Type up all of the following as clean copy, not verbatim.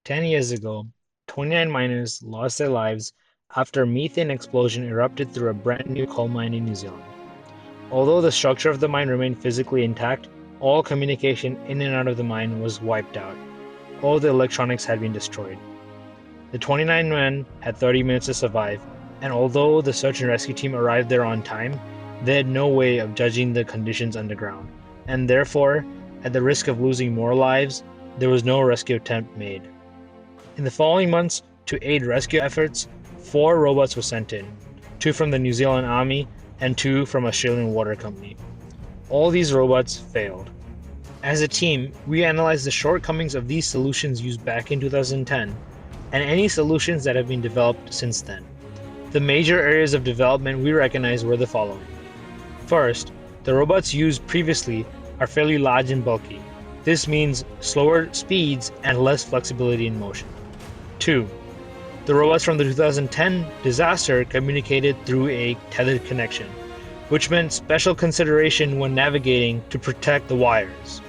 10 years ago, 29 miners lost their lives after a methane explosion erupted through a brand new coal mine in New Zealand. Although the structure of the mine remained physically intact, all communication in and out of the mine was wiped out. All the electronics had been destroyed. The 29 men had 30 minutes to survive, and although the search and rescue team arrived there on time, they had no way of judging the conditions underground, and therefore, at the risk of losing more lives, there was no rescue attempt made. In the following months, to aid rescue efforts, 4 robots were sent in, 2 from the New Zealand Army and 2 from Australian Water Company. All these robots failed. As a team, we analyzed the shortcomings of these solutions used back in 2010 and any solutions that have been developed since then. The major areas of development we recognized were the following. First, the robots used previously are fairly large and bulky. This means slower speeds and less flexibility in motion. 2. The robots from the 2010 disaster communicated through a tethered connection, which meant special consideration when navigating to protect the wires.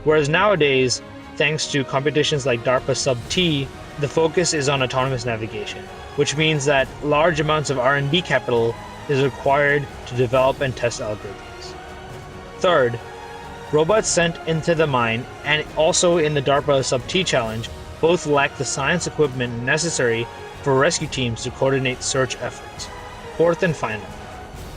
Whereas nowadays, thanks to competitions like DARPA Sub-T, the focus is on autonomous navigation, which means that large amounts of R&D capital is required to develop and test algorithms. Third, robots sent into the mine and also in the DARPA Sub-T challenge both lack the science equipment necessary for rescue teams to coordinate search efforts. Fourth and final,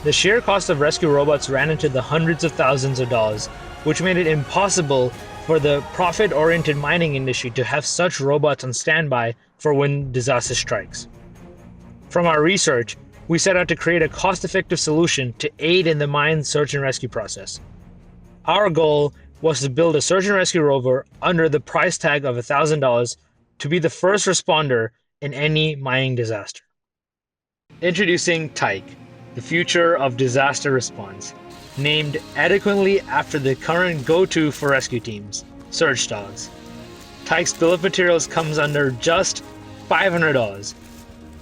the sheer cost of rescue robots ran into the hundreds of thousands of dollars, which made it impossible for the profit-oriented mining industry to have such robots on standby for when disaster strikes. From our research, we set out to create a cost-effective solution to aid in the mine search and rescue process. Our goal was to build a search and rescue rover under the price tag of $1,000 to be the first responder in any mining disaster. Introducing TYKE, the future of disaster response, named adequately after the current go-to for rescue teams, search dogs. TYKE's bill of materials comes under just $500,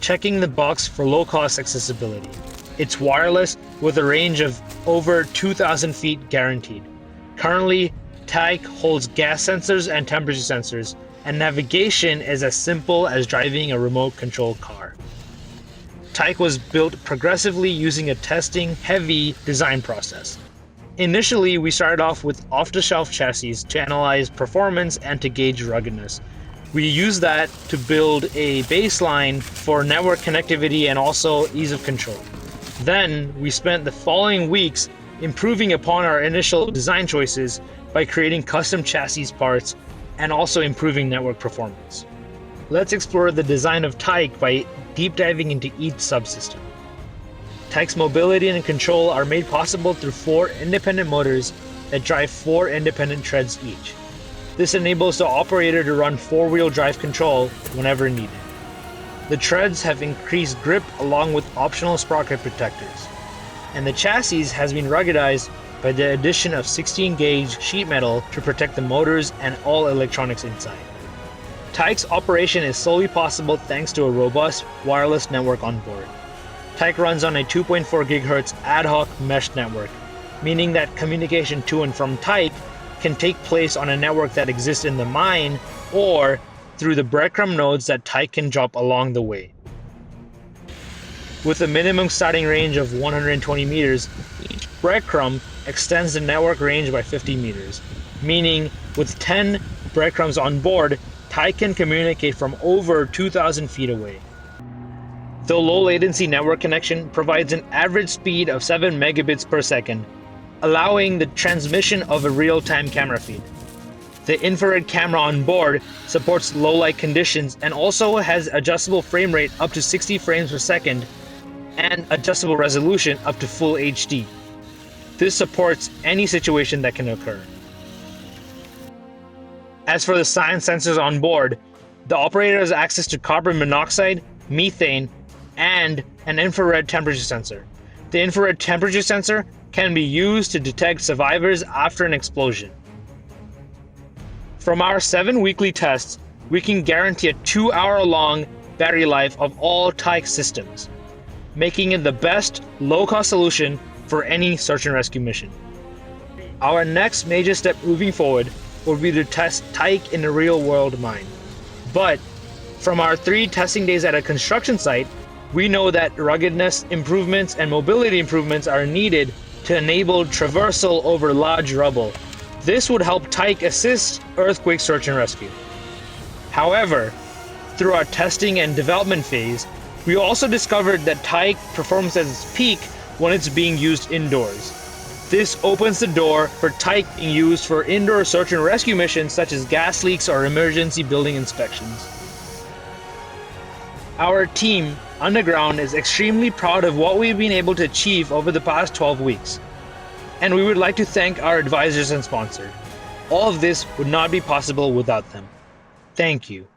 checking the box for low-cost accessibility. It's wireless with a range of over 2,000 feet guaranteed. Currently, TYKE holds gas sensors and temperature sensors, and navigation is as simple as driving a remote-controlled car. TYKE was built progressively using a testing-heavy design process. Initially, we started off with off-the-shelf chassis to analyze performance and to gauge ruggedness. We used that to build a baseline for network connectivity and also ease of control. Then, we spent the following weeks improving upon our initial design choices by creating custom chassis parts and also improving network performance. Let's explore the design of TYKE by deep diving into each subsystem. TYKE's mobility and control are made possible through 4 independent motors that drive 4 independent treads each. This enables the operator to run 4-wheel drive control whenever needed. The treads have increased grip along with optional sprocket protectors, and the chassis has been ruggedized by the addition of 16-gauge sheet metal to protect the motors and all electronics inside. TYKE's operation is solely possible thanks to a robust wireless network on board. TYKE runs on a 2.4 GHz ad hoc mesh network, meaning that communication to and from TYKE can take place on a network that exists in the mine or through the breadcrumb nodes that TYKE can drop along the way. With a minimum starting range of 120 meters, each breadcrumb extends the network range by 50 meters, meaning with 10 breadcrumbs on board, TYKE can communicate from over 2,000 feet away. The low latency network connection provides an average speed of 7 megabits per second, allowing the transmission of a real-time camera feed. The infrared camera on board supports low light conditions and also has adjustable frame rate up to 60 frames per second and adjustable resolution up to full HD. This supports any situation that can occur. As for the science sensors on board, the operator has access to carbon monoxide, methane, and an infrared temperature sensor. The infrared temperature sensor can be used to detect survivors after an explosion. From our 7 weekly tests, we can guarantee a 2-hour-long battery life of all TYKE systems, making it the best low-cost solution for any search and rescue mission. Our next major step moving forward will be to test TYKE in a real-world mine. But from our 3 testing days at a construction site, we know that ruggedness improvements and mobility improvements are needed to enable traversal over large rubble. This would help TYKE assist earthquake search and rescue. However, through our testing and development phase, we also discovered that TYKE performs at its peak when it's being used indoors. This opens the door for TYKE being used for indoor search and rescue missions such as gas leaks or emergency building inspections. Our team underground is extremely proud of what we've been able to achieve over the past 12 weeks. And we would like to thank our advisors and sponsors. All of this would not be possible without them. Thank you.